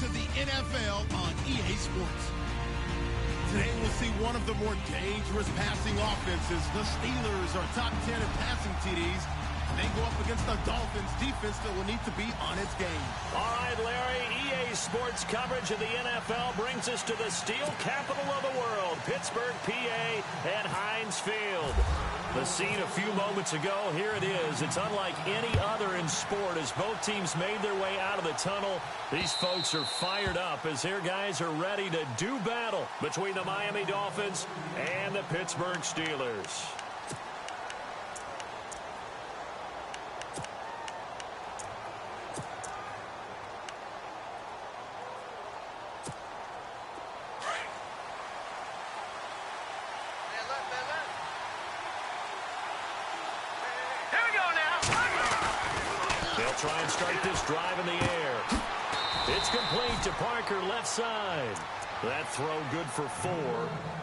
to the NFL on EA Sports. Today we'll see one of the more dangerous passing offenses. The Steelers are top 10 in passing TDs. They go up against the Dolphins defense that will need to be on its game. All right, Larry, EA Sports coverage of the NFL brings us to the steel capital of the world, Pittsburgh, PA, at Heinz Field. The scene a few moments ago, here it is. It's unlike any other in sport as both teams made their way out of the tunnel. These folks are fired up as their guys are ready to do battle between the Miami Dolphins and the Pittsburgh Steelers. Try and start this drive in the air. It's complete to Parker, left side. That throw good for 4.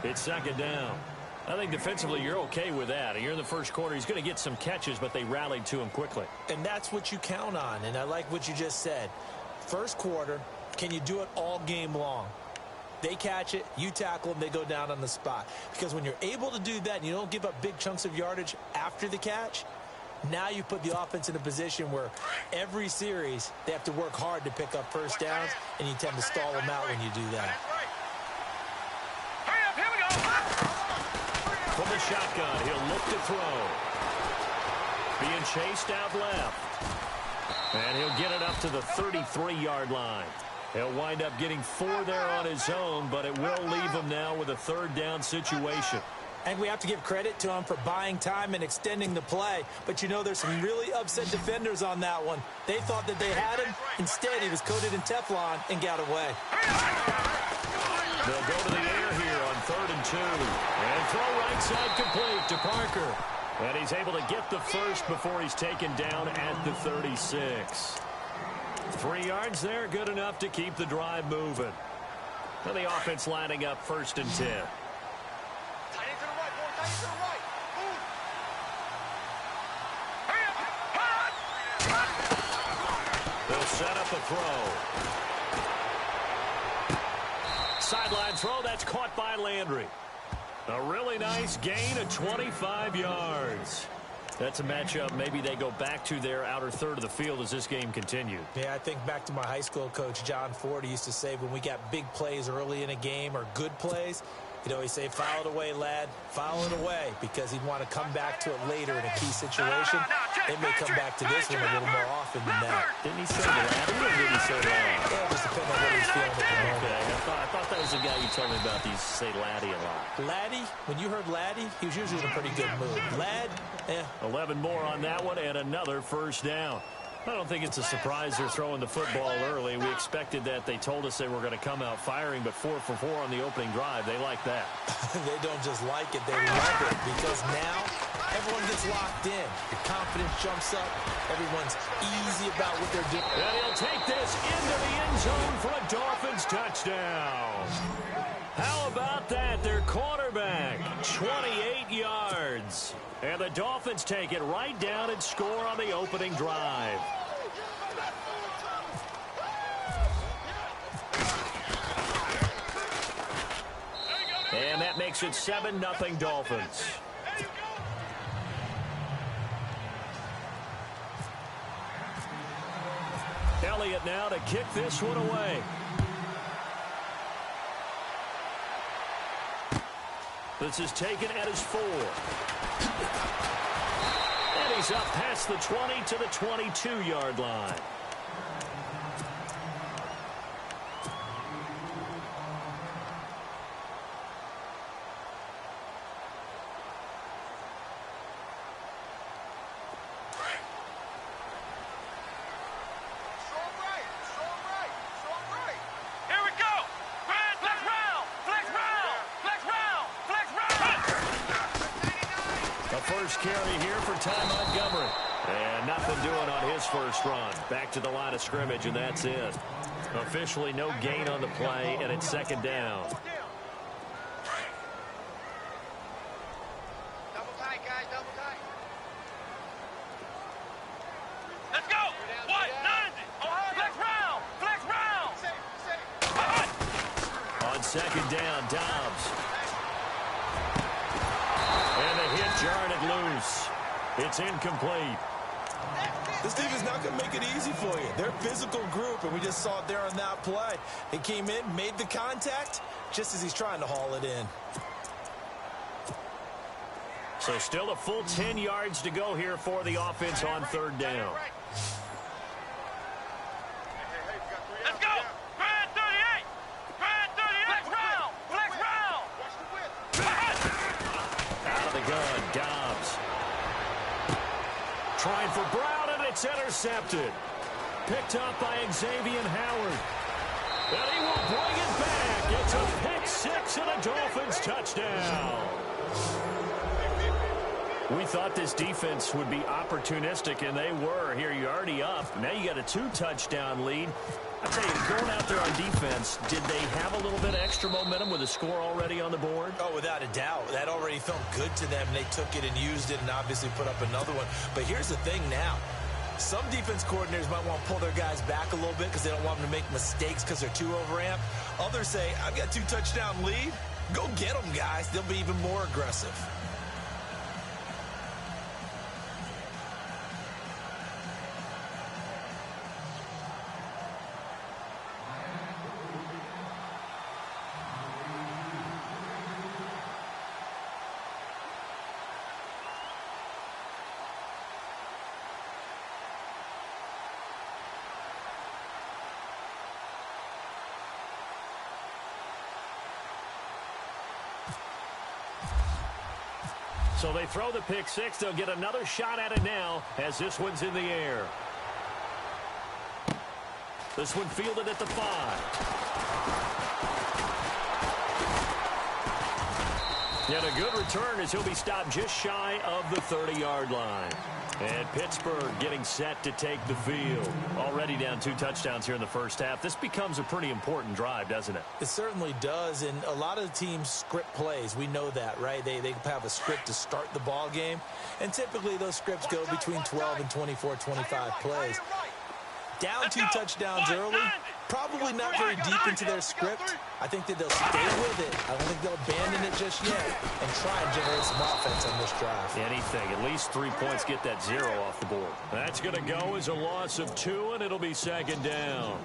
It's second down. I think defensively you're okay with that. You're in the first quarter. He's going to get some catches, but they rallied to him quickly. And that's what you count on, and I like what you just said. First quarter, can you do it all game long? They catch it, you tackle them, they go down on the spot. Because when you're able to do that and you don't give up big chunks of yardage after the catch, now you put the offense in a position where every series they have to work hard to pick up first downs, and you tend to stall them out when you do that. Hurry up, here we go. From the shotgun, he'll look to throw. Being chased out left. And he'll get it up to the 33-yard line. He'll wind up getting 4 there on his own, but it will leave him now with a third down situation. And we have to give credit to him for buying time and extending the play. But, you know, there's some really upset defenders on that one. They thought that they had him. Instead, he was coated in Teflon and got away. They'll go to the air here on 3rd and 2. And throw right side complete to Parker. And he's able to get the first before he's taken down at the 36. 3 yards there, good enough to keep the drive moving. And the offense lining up 1st and 10. They'll set up a throw. Sideline throw, that's caught by Landry. A really nice gain of 25 yards. That's a matchup maybe they go back to their outer third of the field as this game continued. Yeah, I think back to my high school coach, John Ford. He used to say when we got big plays early in a game or good plays, he'd always say, foul it away, lad, foul it away, because he'd want to come back to it later in a key situation. They may come back to this one a little more often than that. Didn't he say that? Or did he say that? Yeah, just depending on what he's feeling at the moment. Okay, I thought that was the guy you told me about. He used to say Laddie a lot. Laddie, when you heard Laddie, he was usually in a pretty good mood. Lad, 11 more on that one and another first down. I don't think it's a surprise they're throwing the football early. We expected that. They told us they were going to come out firing, but 4 for 4 on the opening drive. They like that. They don't just like it, they love it, because now everyone gets locked in. Your confidence jumps up. Everyone's easy about what they're doing. And he'll take this into the end zone for a Dolphins touchdown. How about that? Their quarterback, 28 yards. And the Dolphins take it right down and score on the opening drive. And that makes it 7-0 Dolphins. Elliott now to kick this one away. This is taken at his 4. And he's up past the 20 to the 22-yard line. Carry here for Ty Montgomery. And nothing doing on his first run. Back to the line of scrimmage, and that's it. Officially no gain on the play, and it's second down. Double tight, guys, double tight. Let's go! What? 90! Flex round! Flex round! second down. Dobbs. And the hit jarred it loose. It's incomplete. This team is not going to make it easy for you. They're a physical group, and we just saw it there on that play. He came in, made the contact, just as he's trying to haul it in. So still a full 10 yards to go here for the offense on third down. Let's go! Grand 38! Grand 38! Round! Flex round! Out of the gun, Dobbs. Trying for Brown, and it's intercepted. Picked up by Xavier Howard. And he will bring it back. It's a pick six and a Dolphins touchdown. We thought this defense would be opportunistic, and they were. Here, you're already up. Now you got a 2-touchdown lead. I tell you, going out there on defense, did they have a little bit of extra momentum with a score already on the board? Oh, without a doubt. That already felt good to them. They took it and used it and obviously put up another one. But here's the thing now. Some defense coordinators might want to pull their guys back a little bit because they don't want them to make mistakes because they're too overamped. Others say, I've got a 2-touchdown lead. Go get them, guys. They'll be even more aggressive. So they throw the pick six. They'll get another shot at it now as this one's in the air. This one fielded at the 5. Yet a good return as he'll be stopped just shy of the 30-yard line. And Pittsburgh getting set to take the field. Already down 2 touchdowns here in the first half. This becomes a pretty important drive, doesn't it? It certainly does, and a lot of the teams script plays. We know that, right? They have a script to start the ball game, and typically those scripts go between 12 and 24, 25 plays. Down 2 touchdowns early, probably not very deep into their script. I think that they'll stay with it. I don't think they'll abandon it just yet and try and generate some offense on this drive. Anything. At least 3 points, get that 0 off the board. That's going to go as a loss of 2, and it'll be second down.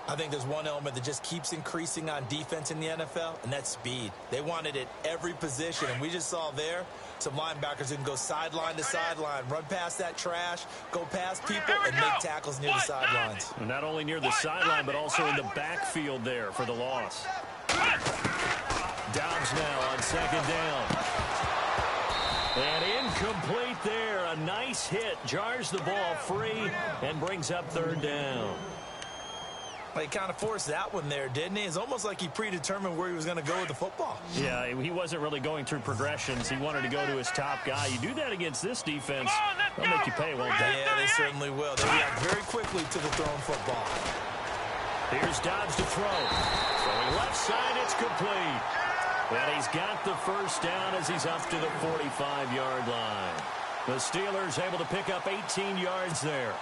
I think there's one element that just keeps increasing on defense in the NFL, and that's speed. They want it at every position, and we just saw there some linebackers who can go sideline to sideline, run past that trash, go past people, and make tackles near the sidelines. And not only near the sideline, but also in the backfield there for the loss. Dobbs now on second down. And incomplete there. A nice hit. Jars the ball free and brings up third down. He kind of forced that one there, didn't he? It's almost like he predetermined where he was going to go with the football. Yeah, he wasn't really going through progressions. He wanted to go to his top guy. You do that against this defense, they'll make you pay, won't they? Yeah, they certainly will. They react very quickly to the thrown football. Here's Dobbs to throw. Throwing left side, it's complete. And he's got the first down as he's up to the 45-yard line. The Steelers able to pick up 18 yards there.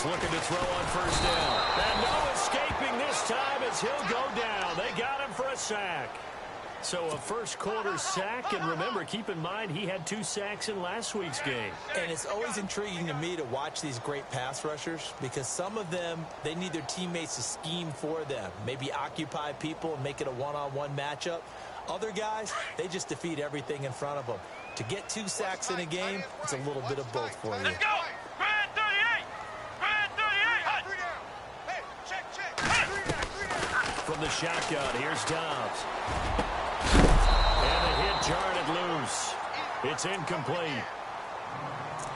Looking to throw on first down. And no escaping this time as he'll go down. They got him for a sack. So a first quarter sack, and remember, keep in mind, he had 2 sacks in last week's game. And it's always intriguing to me to watch these great pass rushers because some of them, they need their teammates to scheme for them. Maybe occupy people and make it a one-on-one matchup. Other guys, they just defeat everything in front of them. To get 2 sacks in a game, it's a little bit of both for you. Let's go! Grand 38! Grand 38! From the shotgun, here's Dobbs. And the hit jarred it loose. It's incomplete.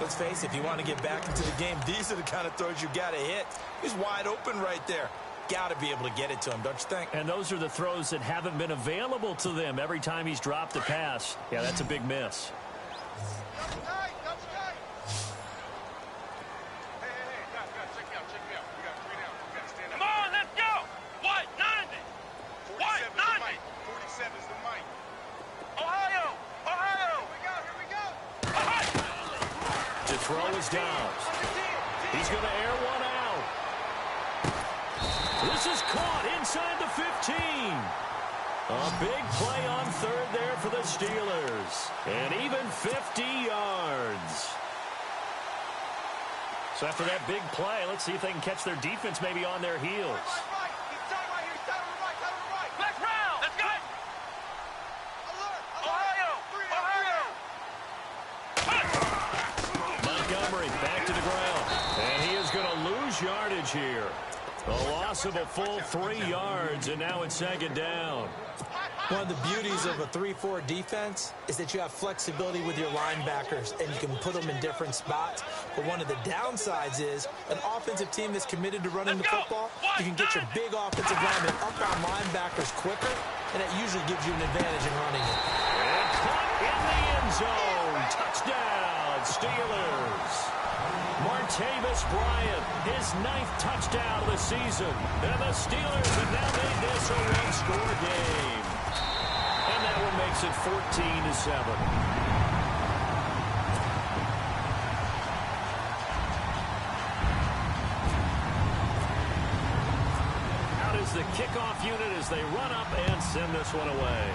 Let's face it, if you want to get back into the game, these are the kind of throws you got to hit. He's wide open right there. Got to be able to get it to him, don't you think? And those are the throws that haven't been available to them every time he's dropped a pass. Yeah, that's a big miss. Come on, let's go! What? 90! What? 90! 47's the mic. Ohio! Ohio! throw is down. He's going to air one out. This is caught inside the 15. A big play on third there for the Steelers. And even 50 yards. So after that big play, let's see if they can catch their defense maybe on their heels. Montgomery back to the ground. And he is going to lose yardage here. A loss of a full 3 yards, and now it's second down. One of the beauties of a 3-4 defense is that you have flexibility with your linebackers, and you can put them in different spots. But one of the downsides is an offensive team that's committed to running the football, you can get your big offensive linemen up on linebackers quicker, and that usually gives you an advantage in running it. And caught in the end zone. Touchdown, Steelers. Martavis Bryant, his 9th touchdown of the season. And the Steelers have now made this a one-score game. And that one makes it 14-7. Out is the kickoff unit as they run up and send this one away.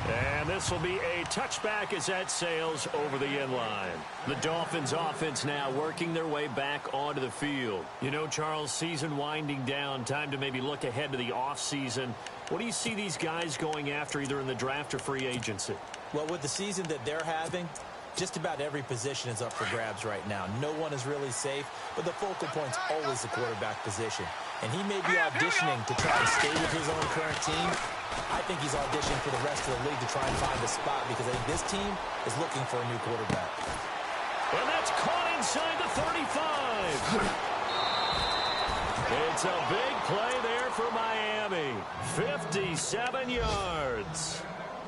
And this will be a touchback as that sails over the end line. The Dolphins offense now working their way back onto the field. You know, Charles, season winding down, time to maybe look ahead to the offseason. What do you see these guys going after either in the draft or free agency? Well, with the season that they're having, just about every position is up for grabs right now. No one is really safe, but the focal point's always the quarterback position. And he may be auditioning to try to stay with his own current team. I think he's auditioning for the rest of the league to try and find a spot because I think this team is looking for a new quarterback. And that's caught inside the 35. It's a big play there for Miami. 57 yards.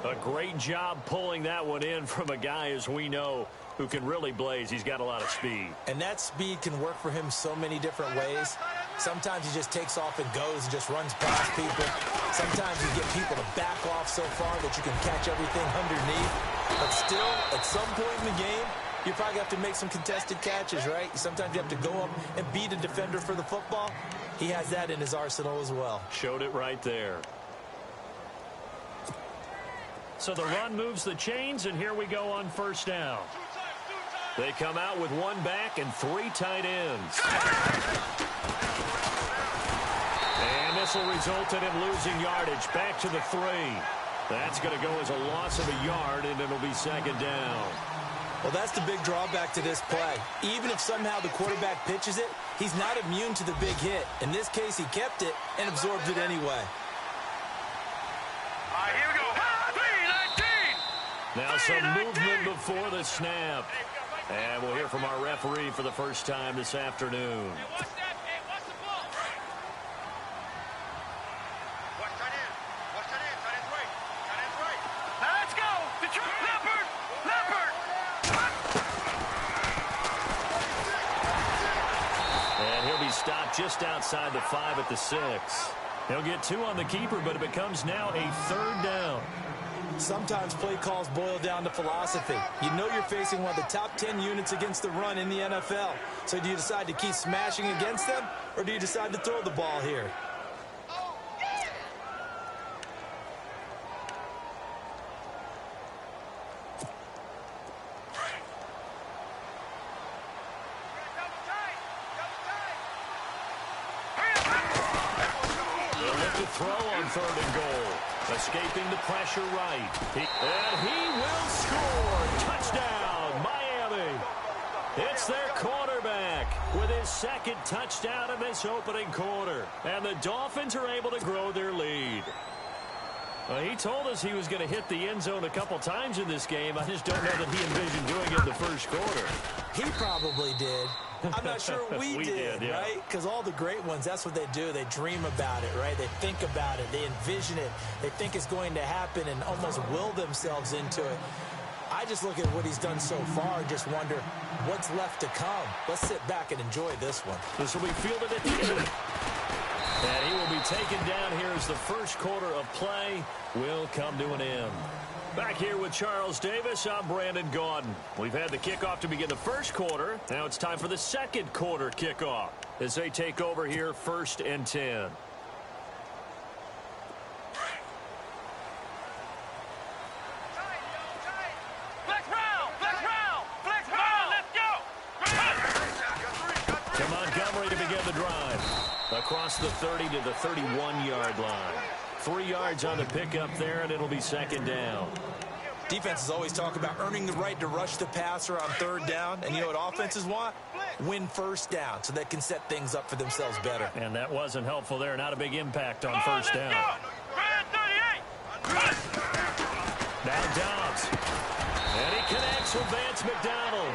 A great job pulling that one in from a guy, as we know, who can really blaze. He's got a lot of speed. And that speed can work for him so many different ways. Sometimes he just takes off and goes and just runs past people. Sometimes you get people to back off so far that you can catch everything underneath. But still, at some point in the game, you probably have to make some contested catches, right? Sometimes you have to go up and beat a defender for the football. He has that in his arsenal as well. Showed it right there. So the run moves the chains, and here we go on first down. They come out with one back and 3 tight ends. And this will result in him losing yardage back to the 3. That's going to go as a loss of a yard, and it'll be second down. Well, that's the big drawback to this play. Even if somehow the quarterback pitches it, he's not immune to the big hit. In this case, he kept it and absorbed it anyway. All right, here we go. Now some movement before the snap. And we'll hear from our referee for the first time this afternoon. Hey, watch that. Hey, watch the ball. Watch tight end. Watch tight end. Tight end's right. Tight end's right. Now let's go. Detroit Leopard. Leopard. And he'll be stopped just outside the 5 at the 6. He'll get 2 on the keeper, but it becomes now a 3rd down. Sometimes play calls boil down to philosophy. You know you're facing one of the top 10 units against the run in the NFL. So do you decide to keep smashing against them, or do you decide to throw the ball here? They'll look to throw on 3rd and goal. Escaping the pressure right. And he will score. Touchdown, Miami. It's their quarterback with his 2nd touchdown in this opening quarter. And the Dolphins are able to grow their lead. He told us he was going to hit the end zone a couple times in this game. I just don't know that he envisioned doing it in the first quarter. He probably did. I'm not sure we did, yeah. right? Because all the great ones, that's what they do. They dream about it, right? They think about it. They envision it. They think it's going to happen and almost will themselves into it. I just look at what he's done so far and just wonder what's left to come. Let's sit back and enjoy this one. This will be fielded at the end. And he will be taken down here as the first quarter of play will come to an end. Back here with Charles Davis, I'm Brandon Gaudin. We've had the kickoff to begin the first quarter. Now it's time for the second quarter kickoff as they take over here 1st and 10. Across the 30 to the 31-yard line. 3 yards on the pickup there, and it'll be 2nd down. Defenses always talk about earning the right to rush the passer on 3rd down. And you know what offenses want? Win 1st down so they can set things up for themselves better. And that wasn't helpful there. Not a big impact on 1st down. Now Dobbs. And he connects with Vance McDonald.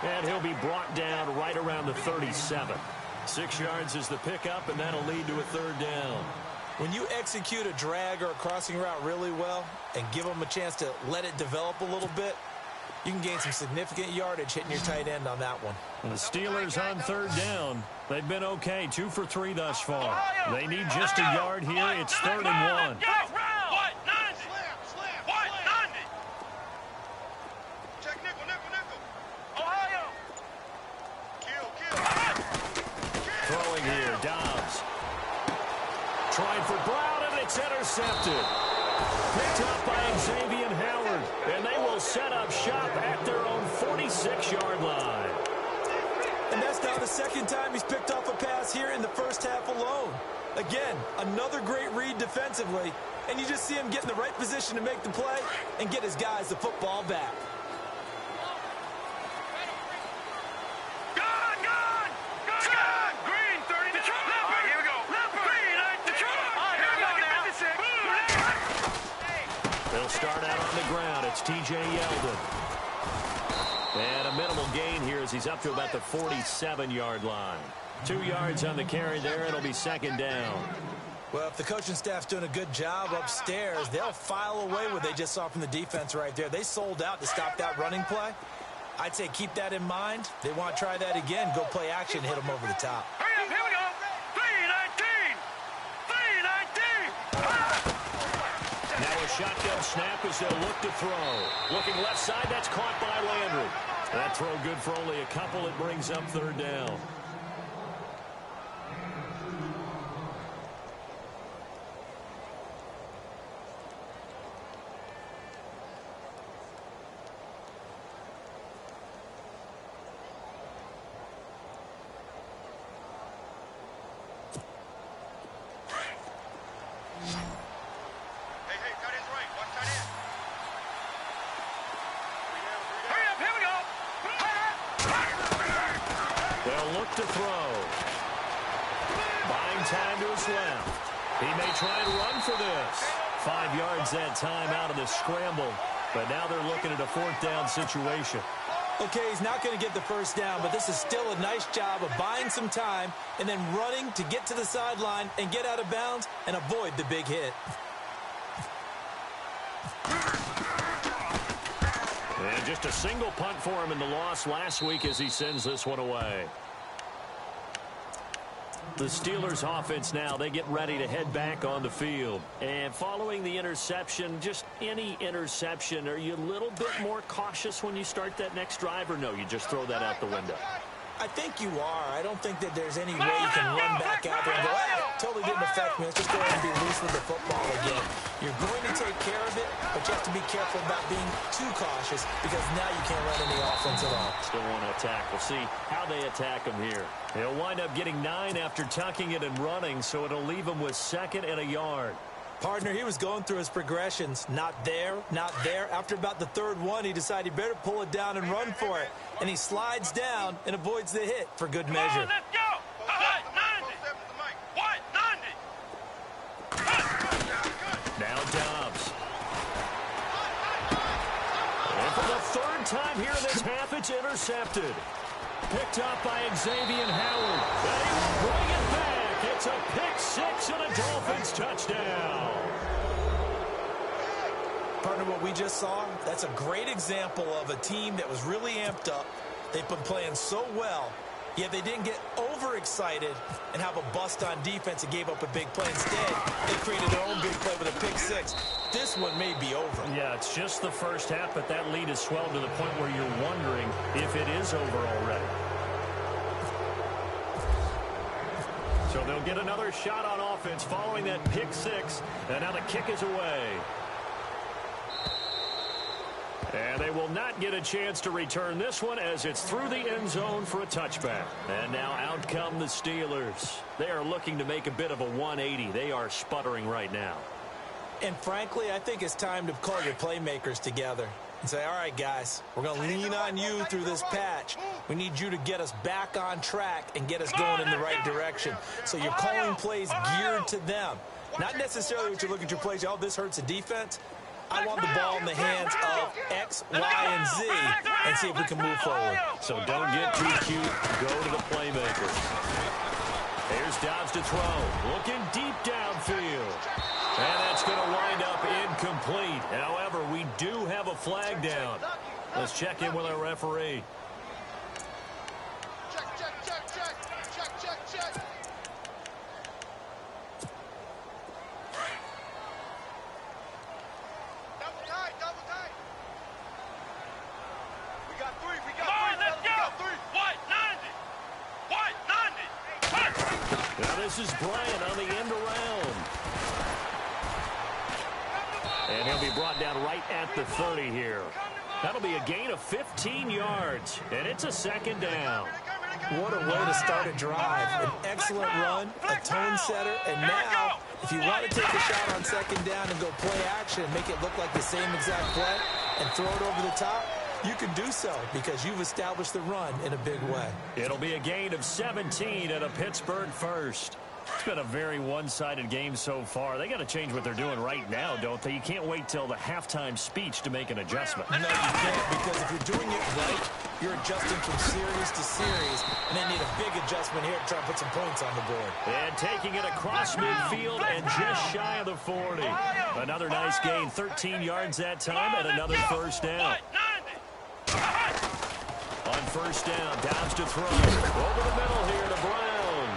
And he'll be brought down right around the 37. 6 yards is the pickup, and that'll lead to a 3rd down. When you execute a drag or a crossing route really well and give them a chance to let it develop a little bit, you can gain some significant yardage hitting your tight end on that one. And the Steelers on 3rd down. They've been okay, 2 for 3 thus far. They need just a yard here. It's 3rd and 1. Throwing here, Dobbs. Trying for Brown, and it's intercepted. Picked up by Xavier Howard, and they will set up shop at their own 46-yard line. And that's now the 2nd time he's picked off a pass here in the first half alone. Again, another great read defensively, and you just see him get in the right position to make the play and get his guys the football back. They'll start out on the ground. It's T.J. Yeldon. And a minimal gain here as he's up to about the 47-yard line. 2 yards on the carry there. It'll be 2nd down. Well, if the coaching staff's doing a good job upstairs, they'll file away what they just saw from the defense right there. They sold out to stop that running play. I'd say keep that in mind. They want to try that again. Go play action, hit them over the top. Here we go. 3-19. 3-19. Now a shotgun snap as they'll look to throw. Looking left side, that's caught by Landry. That throw good for only a couple. It brings up 3rd down. To throw. Buying time to his left. He may try and run for this. 5 yards that time out of the scramble. But now they're looking at a 4th down situation. Okay, he's not going to get the 1st down, but this is still a nice job of buying some time and then running to get to the sideline and get out of bounds and avoid the big hit. And just a single punt for him in the loss last week as he sends this one away. The Steelers offense now, they get ready to head back on the field. And following the interception, just any interception, are you a little bit more cautious when you start that next drive, or no, you just throw that out the window? I think you are. I don't think that there's any way you can run back out there and go, hey, totally didn't affect me. Let's just go ahead and be loose with the football again. You're going to take care of it, but you have to be careful about being too cautious because now you can't run any offense at all. Still want to attack. We'll see how they attack him here. He'll wind up getting 9 after tucking it and running, so it'll leave him with 2nd and a yard. Partner, he was going through his progressions. Not there, not there. After about the 3rd one, he decided he better pull it down and run for it. And he slides down and avoids the hit for good measure. Let's go. 90. Now Dobbs. And for the 3rd time here in this half, it's intercepted. Picked up by Xavier Howard. And he will bring it back. It's a pick 6 and a Dolphins touchdown. Partner, what we just saw, that's a great example of a team that was really amped up. They've been playing so well, Yeah, they didn't get overexcited and have a bust on defense and gave up a big play. Instead, they created their own big play with a pick six. This one may be over. Yeah, it's just the first half, but that lead has swelled to the point where you're wondering if it is over already. So they'll get another shot on offense following that pick six, and now the kick is away. And they will not get a chance to return this one as it's through the end zone for a touchback. And now out come the Steelers. They are looking to make a bit of a 180. They are sputtering right now. And frankly, I think it's time to call your playmakers together and say, all right, guys, we're going to lean on you through this patch. We need you to get us back on track and get us going in the right direction. So you're calling plays geared to them. Not necessarily what you're looking at your plays. Oh, this hurts the defense. I want the ball in the hands of X, Y, and Z and see if we can move forward. So don't get too cute. Go to the playmakers. Here's Dobbs to throw. Looking deep downfield. And that's going to wind up incomplete. However, we do have a flag down. Let's check in with our referee. This is Bryant on the end around. And he'll be brought down right at the 30 here. That'll be a gain of 15 yards. And it's a second down. What a way to start a drive. An excellent run, a tone setter, and now, if you want to take a shot on second down and go play action, make it look like the same exact play, and throw it over the top, you can do so because you've established the run in a big way. It'll be a gain of 17 and a Pittsburgh first. It's been a very one-sided game so far. They got to change what they're doing right now, don't they? You can't wait till the halftime speech to make an adjustment. No, you can't, because if you're doing it right, you're adjusting from series to series, and they need a big adjustment here to try to put some points on the board. And taking it across midfield and just shy of the 40. Another nice gain, 13 yards that time, and another first down. On first down, Dobbs to throw. Over the middle here to Brown.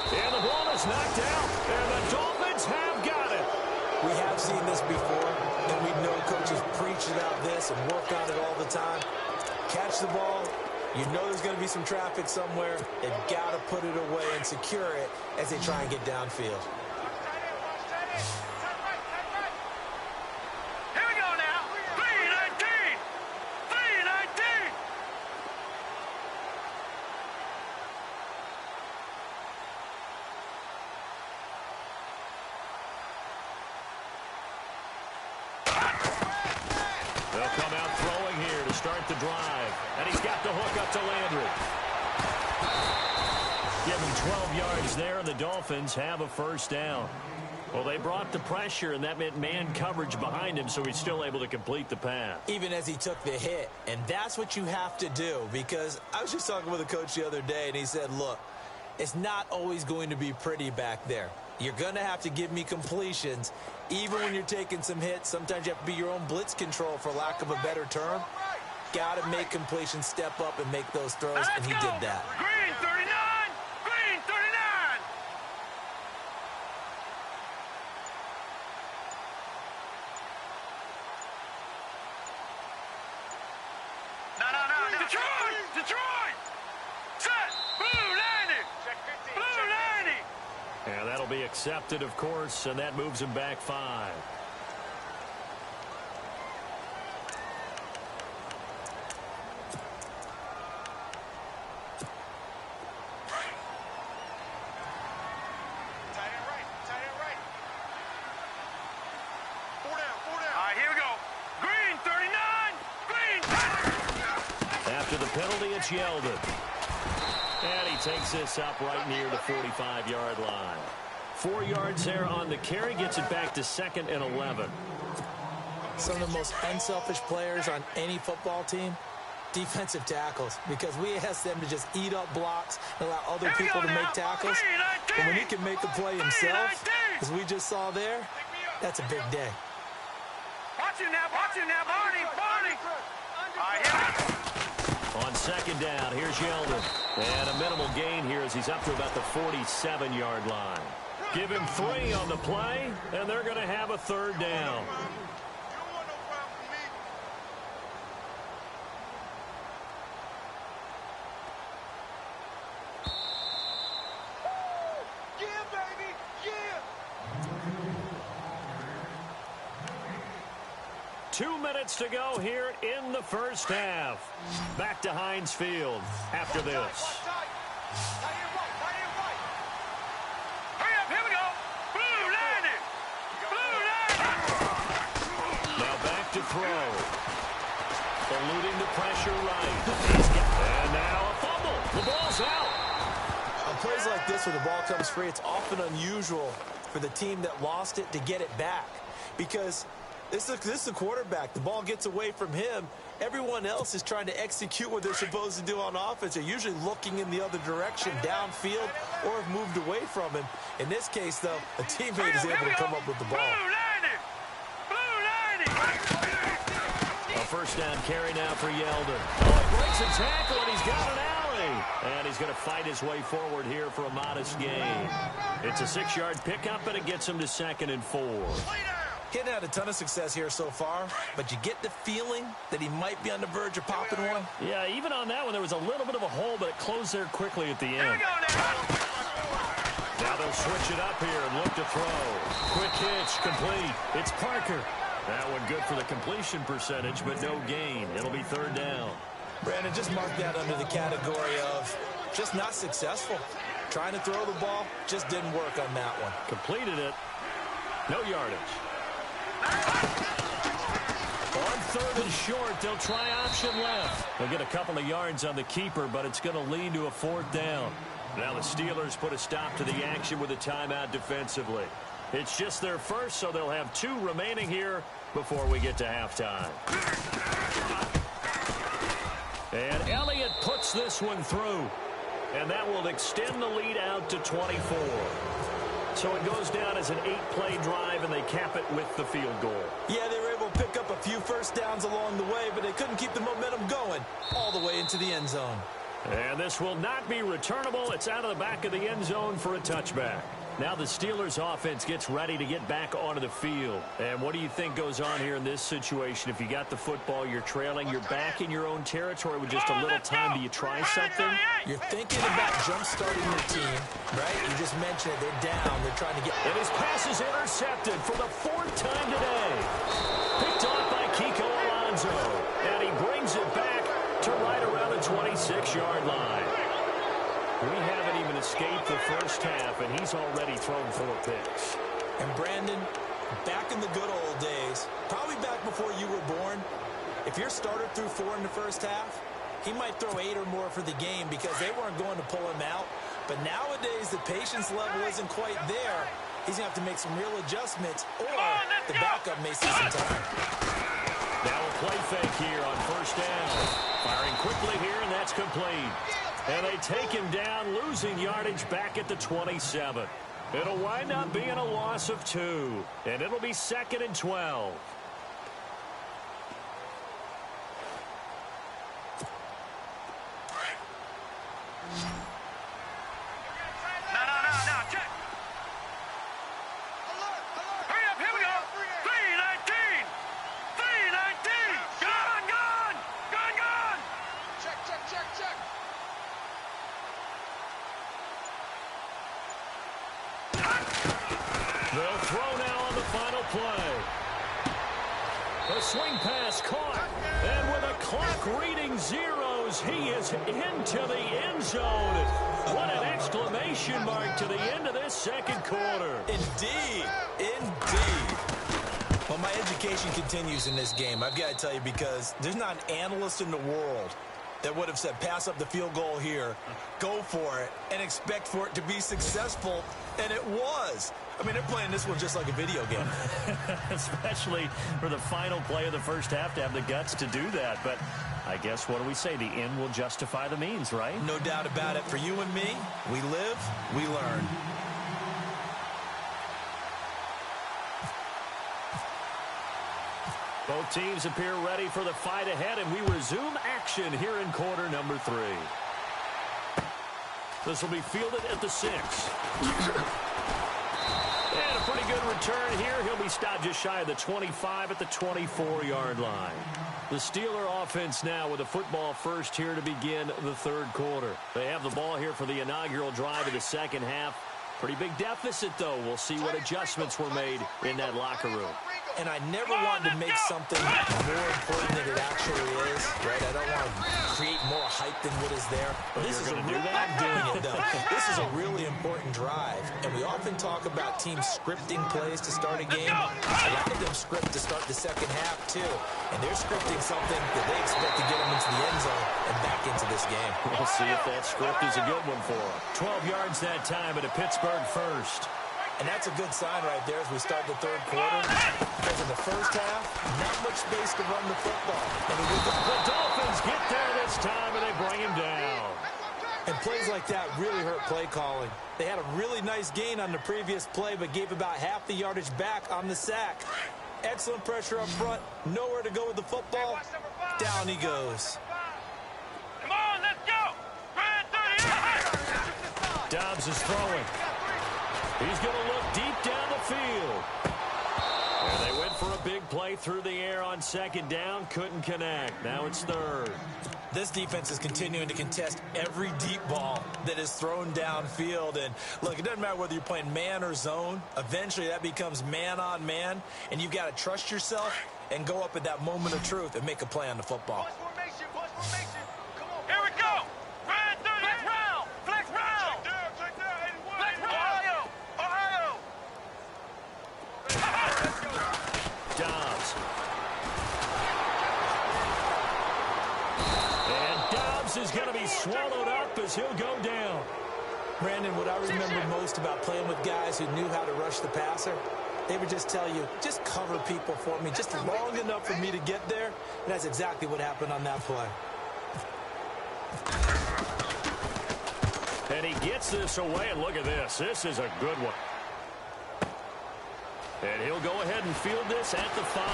And the ball is knocked out, and the Dolphins have got it. We have seen this before, and we know coaches preach about this and work on it all the time. Catch the ball. You know there's going to be some traffic somewhere. They've got to put it away and secure it as they try and get downfield. They'll come out throwing here to start the drive. And he's got the hook up to Landry. Give him 12 yards there, and the Dolphins have a first down. Well, they brought the pressure, and that meant man coverage behind him, so he's still able to complete the pass. Even as he took the hit. And that's what you have to do, because I was just talking with a coach the other day, and he said, look, it's not always going to be pretty back there. You're going to have to give me completions. Even when you're taking some hits, sometimes you have to be your own blitz control, for lack of a better term. Got to make completions, step up, and make those throws, and he did that. Green 39! Green 39! No. Detroit! Detroit! Set! Blue landing! Blue landing! And that'll be accepted, of course, and that moves him back 5. After the penalty, it's Yeldon. And he takes this up right near the 45-yard line. 4 yards there on the carry, gets it back to 2nd and 11. Some of the most unselfish players on any football team, defensive tackles, because we ask them to just eat up blocks and allow other people to make tackles. But when he can make a play himself, as we just saw there, that's a big day. Watch him now, Barney! On 2nd down, here's Yeldon. And a minimal gain here as he's up to about the 47-yard line. Give him 3 on the play, and they're going to have a third down. Yeah, baby, yeah. 2 minutes to go here in the first half. Back to Heinz Field after this. To throw. Eluding the pressure right. And now a fumble. The ball's out. On plays like this where the ball comes free, it's often unusual for the team that lost it to get it back. Because this is the quarterback. The ball gets away from him. Everyone else is trying to execute what they're supposed to do on offense. They're usually looking in the other direction, downfield, or have moved away from him. In this case, though, a teammate is able to come up with the ball. First down carry now for Yeldon. Oh, he breaks a tackle, and he's got an alley. And he's going to fight his way forward here for a modest gain. It's a 6-yard pickup, and it gets him to 2nd and 4. He hadn't had a ton of success here so far, but you get the feeling that he might be on the verge of popping one. Yeah, even on that one, there was a little bit of a hole, but it closed there quickly at the end. Now they'll switch it up here and look to throw. Quick hitch, complete. It's Parker. That one good for the completion percentage, but no gain. It'll be 3rd down. Brandon, just mark that under the category of just not successful. Trying to throw the ball, just didn't work on that one. Completed it. No yardage. On 3rd and short, they'll try option left. They'll get a couple of yards on the keeper, but it's going to lead to a 4th down. Now the Steelers put a stop to the action with a timeout defensively. It's just their first, so they'll have 2 remaining here before we get to halftime. And Elliott puts this one through. And that will extend the lead out to 24. So it goes down as an 8-play drive, and they cap it with the field goal. Yeah, they were able to pick up a few first downs along the way, but they couldn't keep the momentum going all the way into the end zone. And this will not be returnable. It's out of the back of the end zone for a touchback. Now the Steelers offense gets ready to get back onto the field. And what do you think goes on here in this situation? If you got the football, you're trailing, you're back in your own territory with just a little time. Do you try something? You're thinking about jump-starting your team, right? You just mentioned it. They're down. They're trying to get... And his pass is intercepted for the 4th time today. Picked off by Kiko Alonso. And he brings it back to right around the 26-yard line. We haven't even escaped the first half, and he's already thrown 4 picks. And Brandon, back in the good old days, probably back before you were born, if your starter threw 4 in the first half, he might throw 8 or more for the game because they weren't going to pull him out. But nowadays, the patience level isn't quite there. He's going to have to make some real adjustments, or the backup may see some time. Now a play fake here on first down. Firing quickly here, and that's complete. And they take him down, losing yardage back at the 27. It'll wind up being a loss of 2, and it'll be 2nd and 12. No, check. Hurry up, here we go. 319. 319. Gone. Check. They'll throw now on the final play. A swing pass caught, and with a clock reading zeros, he is into the end zone. What an exclamation mark to the end of this second quarter. Indeed. Well, my education continues in this game. I've got to tell you, because there's not an analyst in the world that would have said pass up the field goal here, go for it, and expect for it to be successful, and it was. I mean, they're playing this one just like a video game. Especially for the final play of the first half to have the guts to do that. But I guess, what do we say? The end will justify the means, right? No doubt about it. For you and me, we live, we learn. Both teams appear ready for the fight ahead, and we resume action here in quarter number 3. This will be fielded at the 6. And a pretty good return here. He'll be stopped just shy of the 25 at the 24-yard line. The Steeler offense now with a football first here to begin the third quarter. They have the ball here for the inaugural drive of the second half. Pretty big deficit, though. We'll see what adjustments were made in that locker room. And I never wanted to make something more important than it actually is, right? I don't want to create more hype than what is there. But this is I'm doing it, though. This is a really important drive. And we often talk about teams scripting plays to start a game. A lot of them script to start the second half, too. And they're scripting something that they expect to get them into the end zone and back into this game. We'll see if that script is a good one for them. 12 yards that time at a Pittsburgh first. And that's a good sign right there as we start the third quarter. Because in the first half, not much space to run the football. And the Dolphins get there this time, and they bring him down. And plays like that really hurt play calling. They had a really nice gain on the previous play, but gave about half the yardage back on the sack. Excellent pressure up front. Nowhere to go with the football. Down he goes. Come on, let's go. Dobbs is throwing. He's going to look deep down the field. And they went for a big play through the air on second down. Couldn't connect. Now it's third. This defense is continuing to contest every deep ball that is thrown downfield. And, look, it doesn't matter whether you're playing man or zone. Eventually that becomes man on man. And you've got to trust yourself and go up at that moment of truth and make a play on the football. Bus formation, bus formation. Come on. Here we go. Flex round. Flex round. Check down, 81. Flex round. Ohio. Dobbs. And Dobbs is going to be swallowed up as he'll go down. Brandon, what I remember most about playing with guys who knew how to rush the passer, they would just tell you, just cover people for me, just long enough for me to get there. And that's exactly what happened on that play. And he gets this away, and look at this. This is a good one. And he'll go ahead and field this at the 5.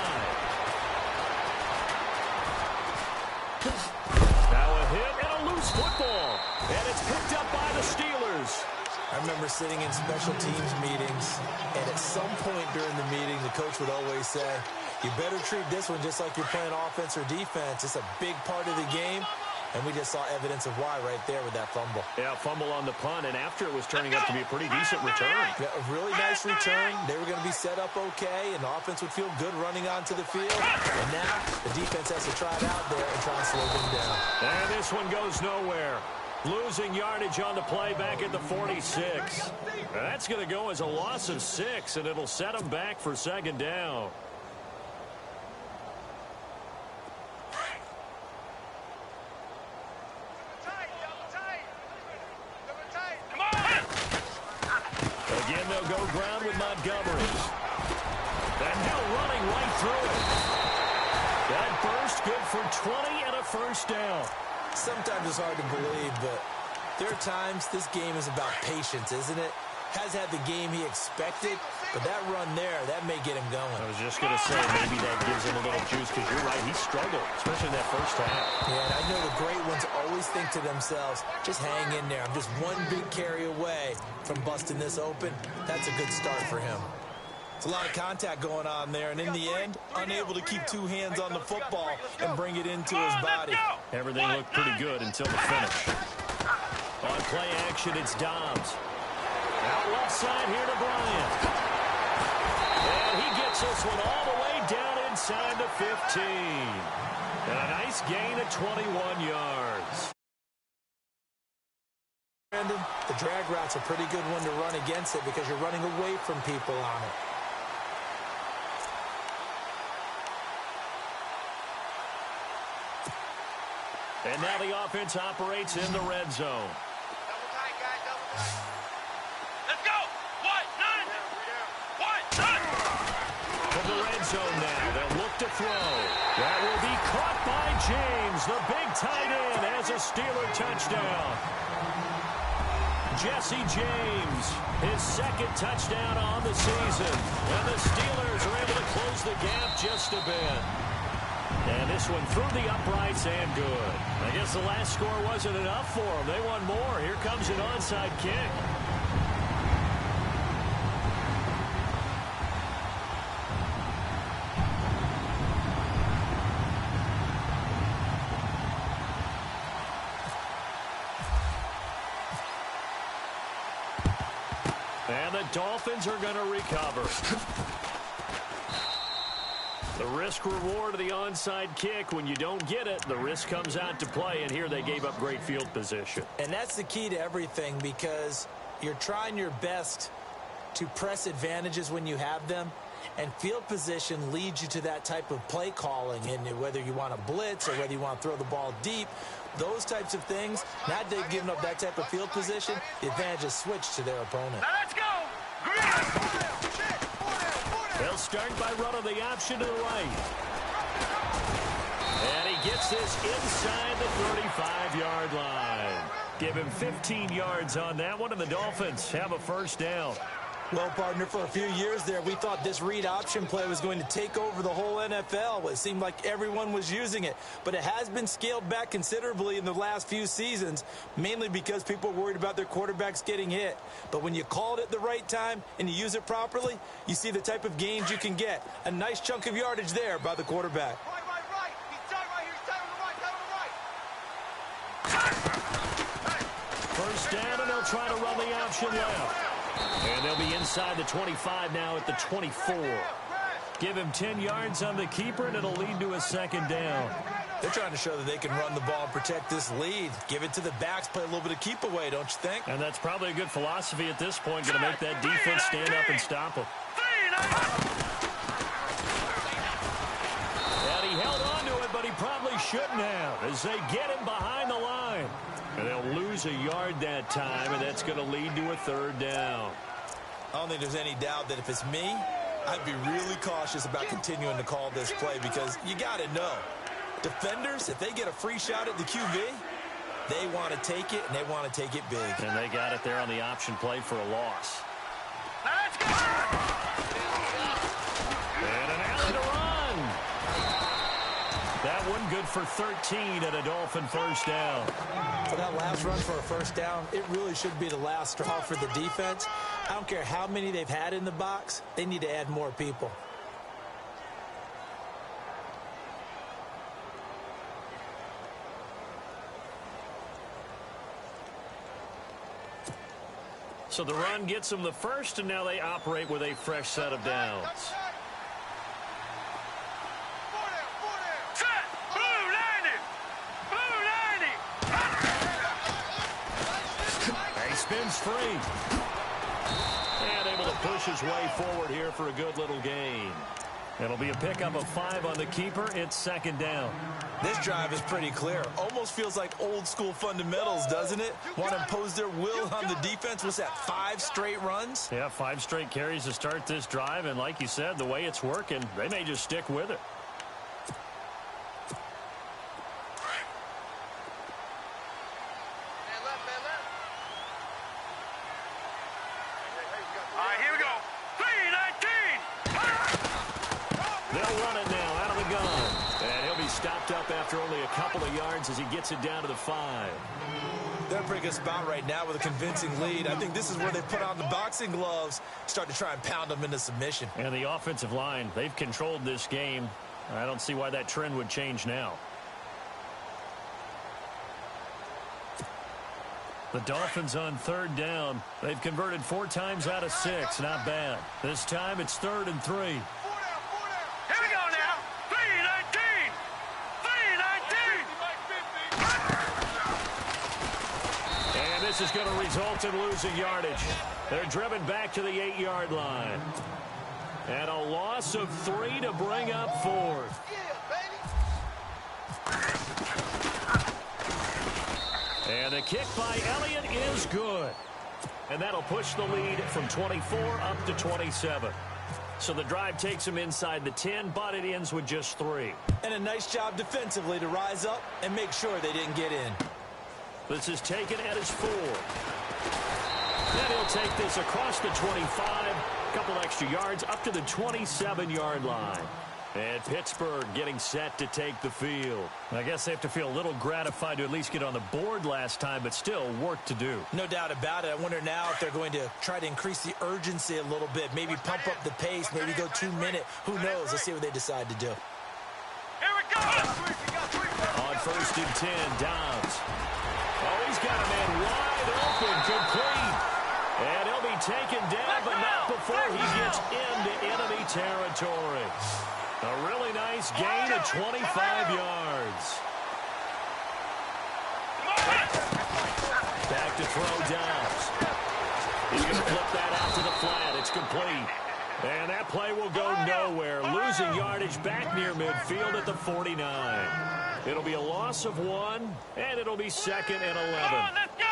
Now a hit and a loose football. And it's picked up by the Steelers. I remember sitting in special teams meetings, and at some point during the meeting, the coach would always say, you better treat this one just like you're playing offense or defense. It's a big part of the game. And we just saw evidence of why right there with that fumble. Yeah, fumble on the punt, and after it was turning out to be a pretty decent return. Yeah, a really nice return. They were going to be set up okay, and the offense would feel good running onto the field. And now the defense has to try it out there and try and slow them down. And this one goes nowhere. Losing yardage on the play back at the 46. That's going to go as a loss of 6, and it'll set them back for second down. Again, they'll go ground with Montgomery. And now running right through it. That burst good for 20 and a first down. Sometimes it's hard to believe, but there are times this game is about patience, isn't it? Has had the game he expected, but that run there, that may get him going. I was just going to say, maybe that gives him a little juice, because you're right, he struggled, especially in that first half. Yeah, and I know the great ones always think to themselves, just hang in there. I'm just one big carry away from busting this open. That's a good start for him. It's a lot of contact going on there, and in the end, unable to keep two hands on the football and bring it into his body. Everything looked pretty good until the finish. On play action, it's Dobbs. Out left side here to Bryant. And he gets this one all the way down inside the 15. And a nice gain of 21 yards. Brandon, the drag route's a pretty good one to run against it because you're running away from people on it. And now the offense operates in the red zone. Double tight, guys, double tight. Let's go! What? None! What? None! From the red zone now, they'll look to throw. That will be caught by James, the big tight end, as a Steeler touchdown. Jesse James, his second touchdown on the season. And the Steelers are able to close the gap just a bit. And this one through the uprights and good. I guess the last score wasn't enough for them. They want more. Here comes an onside kick. And the Dolphins are going to recover. The risk-reward of the onside kick, when you don't get it, the risk comes out to play, and here they gave up great field position. And that's the key to everything, because you're trying your best to press advantages when you have them, and field position leads you to that type of play calling, and whether you want to blitz or whether you want to throw the ball deep, those types of things, now that they've given up that type of field position, the advantage is switched to their opponent. Now let's go. Green. They'll start by running the option to the right. And he gets this inside the 35-yard line. Give him 15 yards on that one, and the Dolphins have a first down. Well, partner, for a few years there, we thought this read option play was going to take over the whole NFL. It seemed like everyone was using it. But it has been scaled back considerably in the last few seasons, mainly because people are worried about their quarterbacks getting hit. But when you call it at the right time and you use it properly, you see the type of gains you can get. A nice chunk of yardage there by the quarterback. Right. He's tight right here. He's tight on the right. First down, and they'll try to run the option left. And they'll be inside the 25 now at the 24. Give him 10 yards on the keeper, and it'll lead to a second down. They're trying to show that they can run the ball and protect this lead. Give it to the backs, play a little bit of keep away, don't you think? And that's probably a good philosophy at this point, going to make that defense stand up and stop him. And he held on to it, but he probably shouldn't have, as they get him behind the line. And they'll lose a yard that time, and that's going to lead to a third down. I don't think there's any doubt that if it's me, I'd be really cautious about continuing to call this play, because you got to know, defenders, if they get a free shot at the QB, they want to take it, and they want to take it big. And they got it there on the option play for a loss. Let's go. And an alley to run. That one good for 13 and a Dolphin first down. For that last run for a first down, it really should be the last straw for the defense. I don't care how many they've had in the box. They need to add more people. So the run gets them the first, and now they operate with a fresh set of downs. Set. Blue 90. He spins free. And able to push his way forward here for a good little gain. It'll be a pickup of 5 on the keeper. It's second down. This drive is pretty clear. Almost feels like old school fundamentals, doesn't it? Want to impose their will on the defense. What's that, 5 straight runs? Yeah, 5 straight carries to start this drive. And like you said, the way it's working, they may just stick with it. All right, here we go. 3-19. They'll run it now out of the gun. And he'll be stopped up after only a couple of yards as he gets it down to the 5. They're in a pretty good spot right now with a convincing lead. I think this is where they put on the boxing gloves, start to try and pound them into submission. And the offensive line, they've controlled this game. I don't see why that trend would change now. The Dolphins on third down. They've converted 4 times out of 6. Not bad. This time it's 3rd and 3. Here we go now. 3-19. 3-19. And this is going to result in losing yardage. They're driven back to the 8-yard line. And a loss of 3 to bring up 4th. And the kick by Elliott is good. And that'll push the lead from 24 up to 27. So the drive takes them inside the 10, but it ends with just 3. And a nice job defensively to rise up and make sure they didn't get in. This is taken at his 4. Then he'll take this across the 25. A couple extra yards up to the 27-yard line. And Pittsburgh getting set to take the field. I guess they have to feel a little gratified to at least get on the board last time, but still work to do. No doubt about it. I wonder now if they're going to try to increase the urgency a little bit, maybe pump up the pace, maybe go 2 minute. Who knows? Let's see what they decide to do. Here we go. On 1st and 10, Dobbs. Oh, he's got a man wide open, complete. And he'll be taken down, but not before he gets into enemy territory. A really nice gain of 25 yards. Back to throw Dobbs. He's going to flip that out to the flat. It's complete. And that play will go nowhere. Losing yardage back near midfield at the 49. It'll be a loss of 1, and it'll be 2nd and 11. Let's go.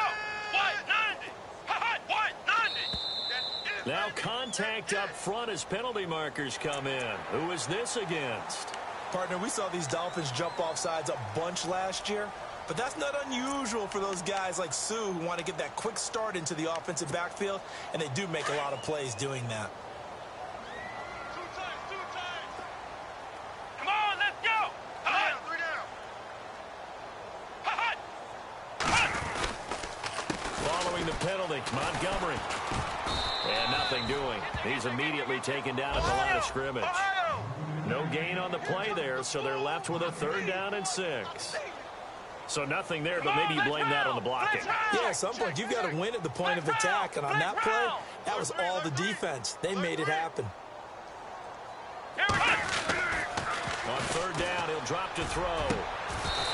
Now contact up front as penalty markers come in. Who is this against? Partner, we saw these Dolphins jump off sides a bunch last year, but that's not unusual for those guys like Sue who want to get that quick start into the offensive backfield, and they do make a lot of plays doing that. Come on, let's go. 3 down. Following the penalty, Montgomery. And nothing doing. He's immediately taken down at the line of scrimmage. No gain on the play there, so they're left with a 3rd down and 6. So nothing there, but maybe you blame that on the blocking. Yeah, at some point, you've got to win at the point of attack. And on that play, that was all the defense. They made it happen. On 3rd down, he'll drop to throw.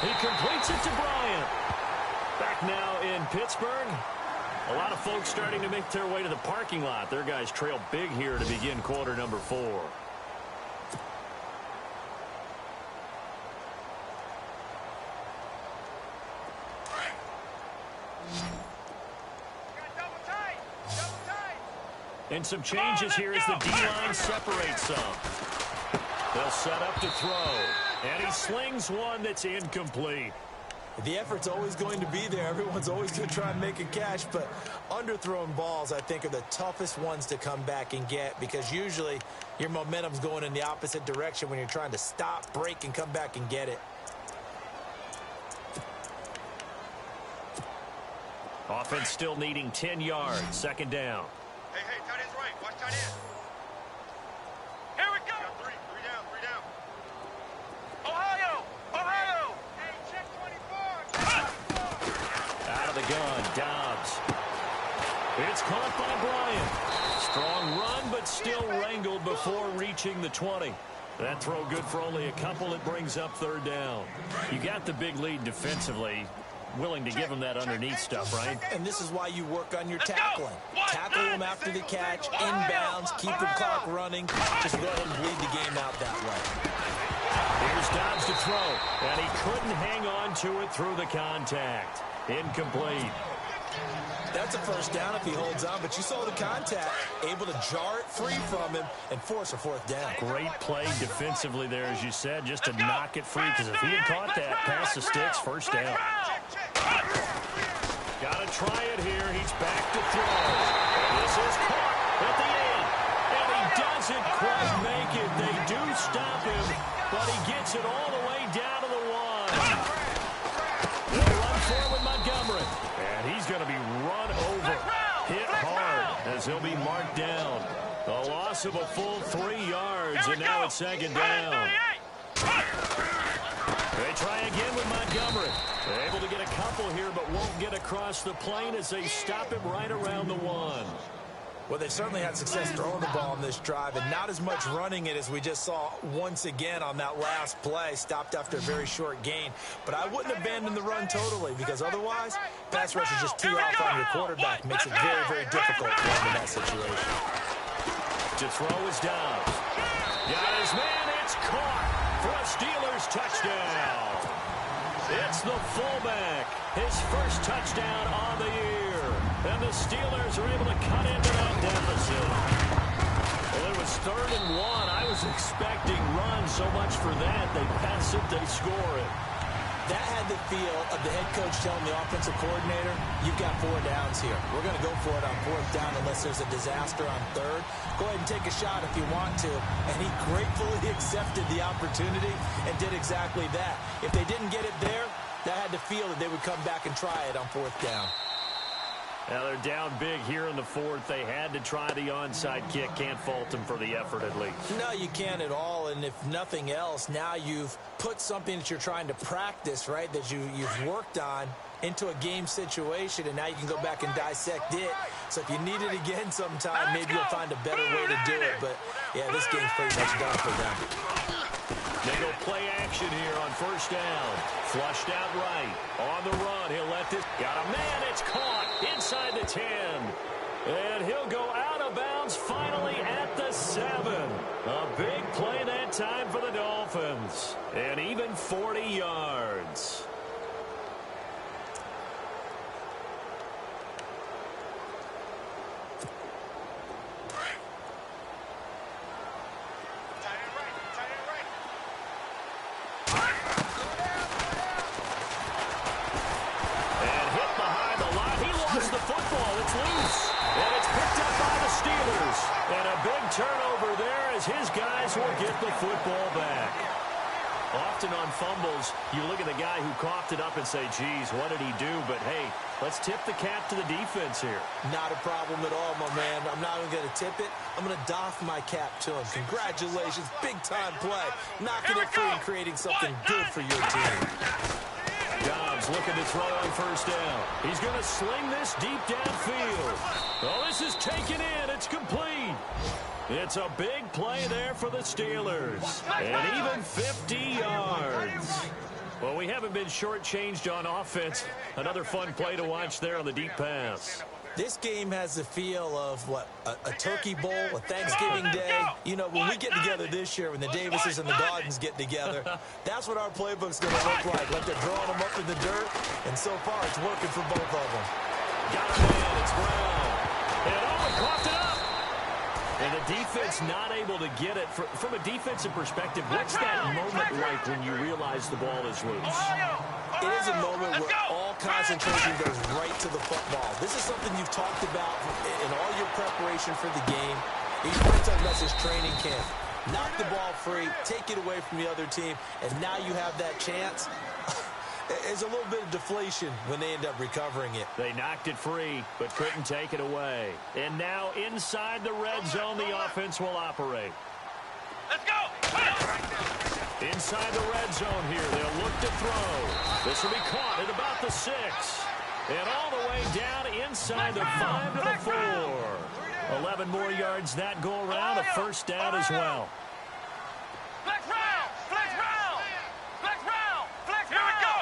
He completes it to Bryant. Back now in Pittsburgh. A lot of folks starting to make their way to the parking lot. Their guys trail big here to begin quarter number 4. And some changes here as the D-line separates some. They'll set up to throw. And he slings one that's incomplete. The effort's always going to be there. Everyone's always going to try and make a catch, but underthrown balls, I think, are the toughest ones to come back and get because usually your momentum's going in the opposite direction when you're trying to stop, break, and come back and get it. Offense still needing 10 yards. 2nd down. Hey, tight end's right. Watch tight end. Here we go. 3 down. Ohio. Hey, check 24. Out of the gun, Dobbs. It's caught by Bryant. Strong run, but still wrangled before reaching the 20. That throw good for only a couple. It brings up 3rd down. You got the big lead defensively. Willing to give them that underneath stuff, right? And this is why you work on your tackling. Tackle them after the catch, inbounds, keep the clock running. Just go ahead and bleed the game out that way. Here's Dobbs to throw, and he couldn't hang on to it through the contact. Incomplete. That's a 1st down if he holds on, but you saw the contact, able to jar it free from him and force a 4th down. Great play defensively there, as you said, just to knock it free, because if he had caught that, pass the sticks, 1st down. Got to try it here. He's back to throw. This is caught at the end, and he doesn't quite make it. They do stop him, but he gets it all the way down to the 1. They'll run forward Montgomery, and he's going to be run over, hit hard, as he'll be marked down. A loss of a full 3 yards, and now it's 2nd down. They try again with Montgomery. They're able to get a couple here, but won't get across the plane as they stop him right around the 1. Well, they certainly had success throwing the ball on this drive, and not as much running it as we just saw once again on that last play. Stopped after a very short gain. But I wouldn't abandon the run totally, because otherwise, pass rushers just tee off on your quarterback. Makes it very, very difficult for him in that situation. To throw is Dobbs. Got his man. It's caught for a Steelers touchdown. It's the fullback. His first touchdown on the year. And the Steelers are able to cut into that deficit. Well, it was 3rd and 1. I was expecting runs so much for that. They pass it, they score it. That had the feel of the head coach telling the offensive coordinator, you've got 4 downs here. We're going to go for it on 4th down unless there's a disaster on 3rd. Go ahead and take a shot if you want to. And he gratefully accepted the opportunity and did exactly that. If they didn't get it there, that had the feel that they would come back and try it on 4th down. Now they're down big here in the 4th. They had to try the onside kick. Can't fault them for the effort at least. No, you can't at all. And if nothing else, now you've put something that you're trying to practice, right, that you've worked on into a game situation, and now you can go back and dissect it. So if you need it again sometime, maybe you'll find a better way to do it. But, yeah, this game's pretty much done for them. They go play action here on 1st down. Flushed out right. On the run. He'll let this. Got a man. It's caught inside the 10. And he'll go out of bounds finally at the 7. A big play that time for the Dolphins. And even 40 yards. Turnover there as his guys will get the football back. Often on fumbles, you look at the guy who coughed it up and say, geez, what did he do? But, hey, let's tip the cap to the defense here. Not a problem at all, my man. I'm not even going to tip it. I'm going to doff my cap to him. Congratulations. Big-time play. Knocking it free and creating something good for your team. Dobbs looking to throw on 1st down. He's going to sling this deep downfield. Oh, this is taken in. It's complete. It's a big play there for the Steelers. And even 50 yards. Well, we haven't been shortchanged on offense. Another fun play to watch there on the deep pass. This game has the feel of, what, a turkey bowl, a Thanksgiving day. You know, when we get together this year, when the Davises and the Gaudens get together, that's what our playbook's going to look like they're drawing them up in the dirt. And so far, it's working for both of them. Got a man. It's Brown. And Owen coughed it up. And the defense not able to get it. From a defensive perspective, what's that moment like when you realize the ball is loose? It is a moment where all concentration goes right to the football. This is something you've talked about in all your preparation for the game. You might talk about this training camp. Knock the ball free, take it away from the other team, and now you have that chance. There's a little bit of deflation when they end up recovering it. They knocked it free, but couldn't take it away. And now inside the red zone, the offense will operate. Let's go! Inside the red zone here, they'll look to throw. This will be caught at about the 6. And all the way down inside the 5 to the 4. 11 more yards that go around, a 1st down as well. Flex round! Flex round! Flex round! Flex round! Here we go!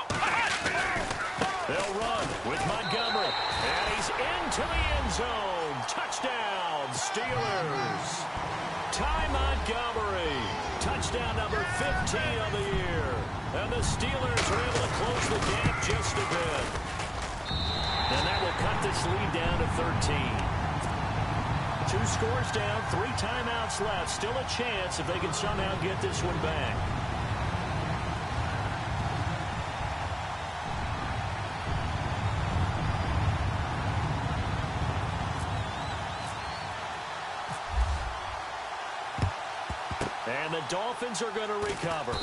They'll run with Montgomery. And he's into the end zone. Touchdown, Steelers. Ty Montgomery. Touchdown number 15 of the year. And the Steelers are able to close the gap just a bit. And that will cut this lead down to 13. 2 scores down, 3 timeouts left. Still a chance if they can somehow get this one back. And the Dolphins are going to recover.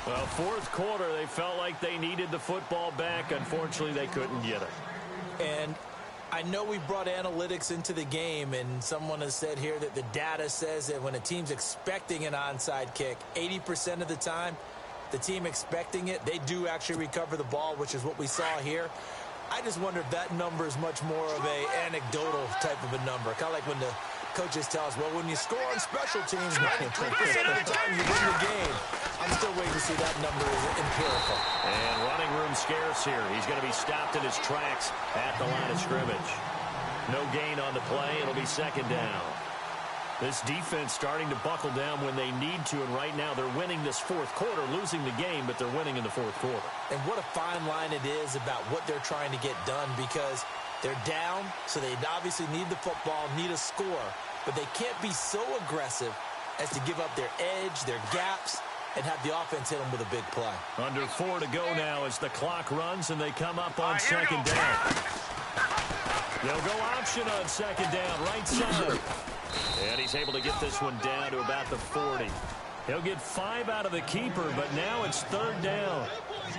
Well, 4th quarter, they felt like they needed the football back. Unfortunately, they couldn't get it. And I know we brought analytics into the game, and someone has said here that the data says that when a team's expecting an onside kick, 80% of the time, the team expecting it, they do actually recover the ball, which is what we saw here. I just wonder if that number is much more of a anecdotal type of a number. Kind of like when the coaches tell us, well, when you score on special teams, 93% of the time you win the game. I'm still waiting to see that number is empirical. And running room scarce here. He's going to be stopped in his tracks at the line of scrimmage. No gain on the play. It'll be 2nd down. This defense starting to buckle down when they need to, and right now they're winning this 4th quarter, losing the game, but they're winning in the 4th quarter. And what a fine line it is about what they're trying to get done, because they're down, so they obviously need the football, need a score, but they can't be so aggressive as to give up their edge, their gaps, and have the offense hit them with a big play. Under 4 to go now as the clock runs and they come up on second down. They'll go option on second down, right side. And he's able to get this one down to about the 40. He'll get 5 out of the keeper, but now it's third down.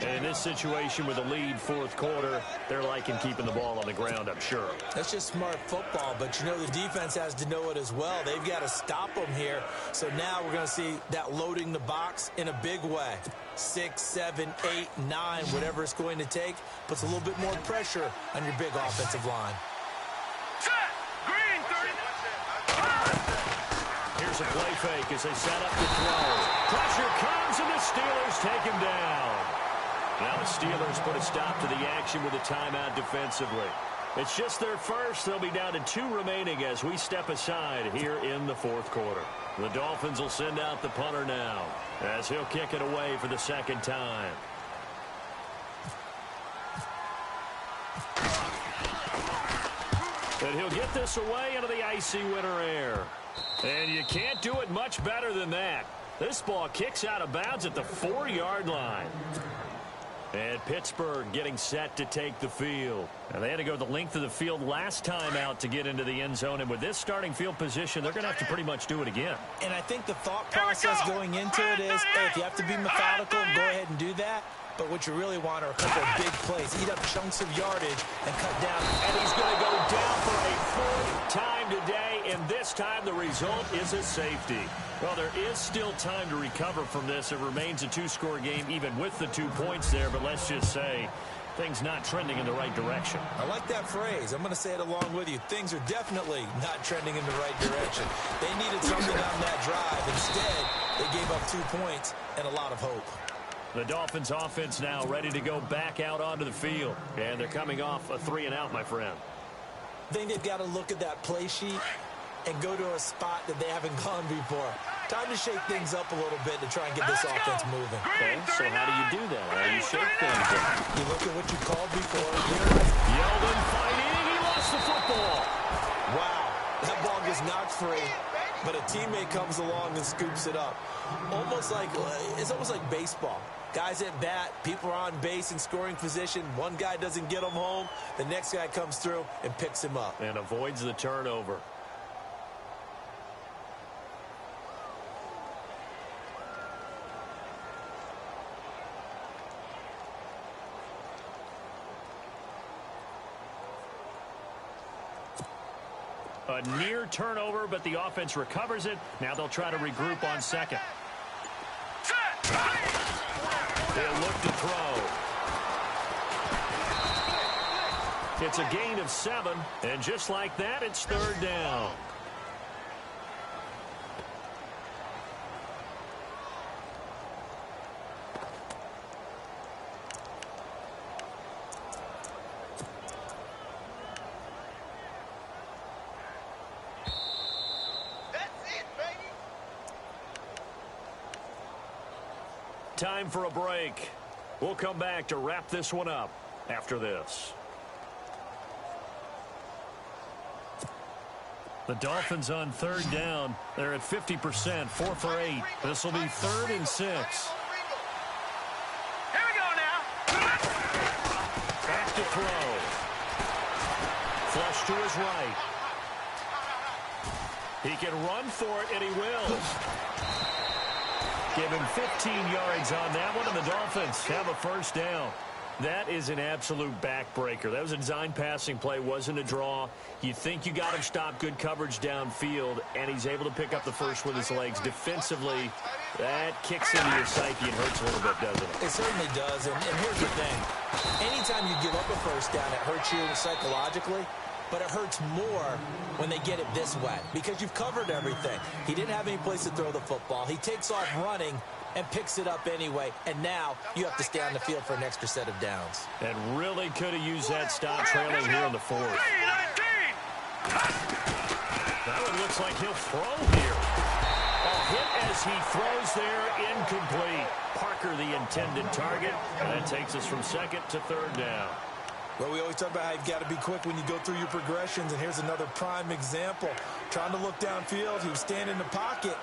And in this situation with a lead fourth quarter, they're liking keeping the ball on the ground, I'm sure. That's just smart football, but you know the defense has to know it as well. They've got to stop them here. So now we're going to see that loading the box in a big way. 6, 7, 8, 9, whatever it's going to take, puts a little bit more pressure on your big offensive line. Here's a play fake as they set up the throw. Pressure comes, and the Steelers take him down. Now the Steelers put a stop to the action with a timeout defensively. It's just their first. They'll be down to 2 remaining as we step aside here in the fourth quarter. The Dolphins will send out the punter now as he'll kick it away for the second time. And he'll get this away into the icy winter air. And you can't do it much better than that. This ball kicks out of bounds at the 4-yard line. And Pittsburgh getting set to take the field. And they had to go the length of the field last time out to get into the end zone. And with this starting field position, they're going to have to pretty much do it again. And I think the thought process going into it is, hey, if you have to be methodical, go ahead and do that. But what you really want are a couple of big plays. Eat up chunks of yardage and cut down. And he's going to go down for a 4th time today. And this time the result is a safety. Well, there is still time to recover from this. It remains a 2-score game even with the 2 points there. But let's just say things not trending in the right direction. I like that phrase. I'm going to say it along with you. Things are definitely not trending in the right direction. They needed something on that drive. Instead, they gave up 2 points and a lot of hope. The Dolphins offense now ready to go back out onto the field. And they're coming off a 3-and-out, my friend. I think they've got to look at that play sheet and go to a spot that they haven't gone before. Time to shake things up a little bit to try and get this offense moving. Okay, so how do you do that? How do you shake things up? You look at what you called before. Yeldon fighting. He lost the football. Wow, that ball gets knocked free, but a teammate comes along and scoops it up. It's almost like baseball. Guys at bat, people are on base in scoring position. One guy doesn't get him home. The next guy comes through and picks him up. And avoids the turnover. A near turnover, but the offense recovers it. Now they'll try to regroup on second. They'll look to throw. It's a gain of 7, and just like that, it's third down. Time for a break. We'll come back to wrap this one up after this. The Dolphins on third down. They're at 50%, 4 for 8. This will be 3rd and 6. Here we go now. Back to throw. Flush to his right. He can run for it, and he will. Give him 15 yards on that one, and the Dolphins have a first down. That is an absolute backbreaker. That was a design passing play, wasn't a draw. You think you got him stopped, good coverage downfield, and he's able to pick up the first with his legs. Defensively, that kicks into your psyche and hurts a little bit, doesn't it? It certainly does, and here's the thing. Anytime you give up a first down, it hurts you psychologically. But it hurts more when they get it this way because you've covered everything. He didn't have any place to throw the football. He takes off running and picks it up anyway. And now you have to stay on the field for an extra set of downs. And really could have used that stop trailing here in the 4th. That one looks like he'll throw here. A hit as he throws there, incomplete. Parker, the intended target. And that takes us from 2nd to 3rd down. Well, we always talk about how you've got to be quick when you go through your progressions, and here's another prime example. Trying to look downfield, he was standing in the pocket,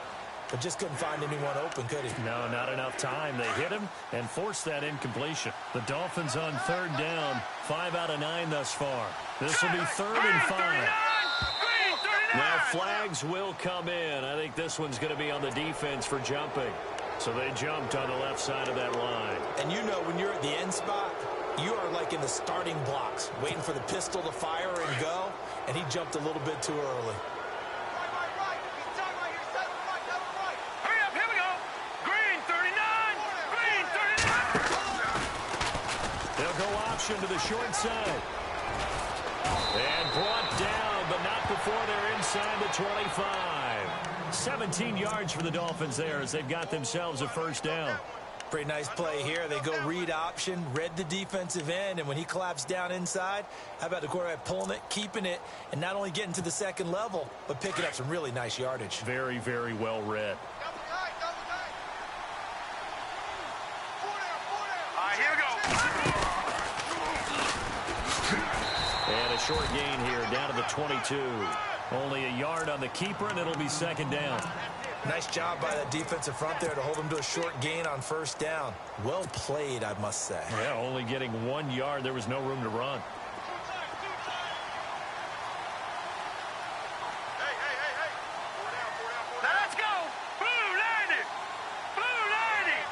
but just couldn't find anyone open, could he? No, not enough time. They hit him and forced that incompletion. The Dolphins on 3rd down, 5 out of 9 thus far. This will be 3rd and 5. Now flags will come in. I think this one's going to be on the defense for jumping. So they jumped on the left side of that line. And you know when you're at the end spot, you are like in the starting blocks, waiting for the pistol to fire and go, and he jumped a little bit too early. Hurry up, here we go. Green 39. Green 39. They'll go option to the short side. And brought down, but not before they're inside the 25. 17 yards for the Dolphins there as they've got themselves a first down. Pretty nice play here. They go read option, read the defensive end, and when he collapsed down inside, how about the quarterback pulling it, keeping it, and not only getting to the second level, but picking up some really nice yardage. Very, very well read. All right, here we go. And a short gain here down to the 22. Only a yard on the keeper, and it'll be 2nd down. Nice job by that defensive front there to hold him to a short gain on 1st down. Well played, I must say. Yeah, only getting 1 yard. There was no room to run. Now let's go. Blue landing. Blue landing.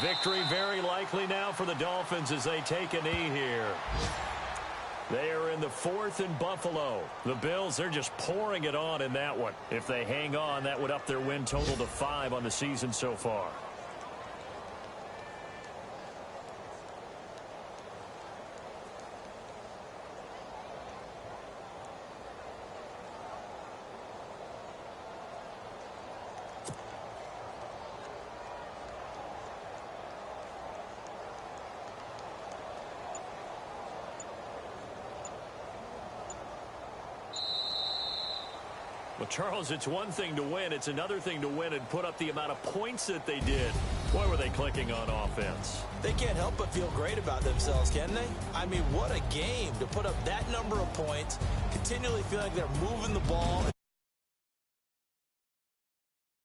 Victory very likely now for the Dolphins as they take a knee here. They are in the 4th and Buffalo. The Bills, they're just pouring it on in that one. If they hang on, that would up their win total to 5 on the season so far. Well, Charles, it's one thing to win. It's another thing to win and put up the amount of points that they did. Boy, were they clicking on offense. They can't help but feel great about themselves, can they? I mean, what a game to put up that number of points, continually feel like they're moving the ball.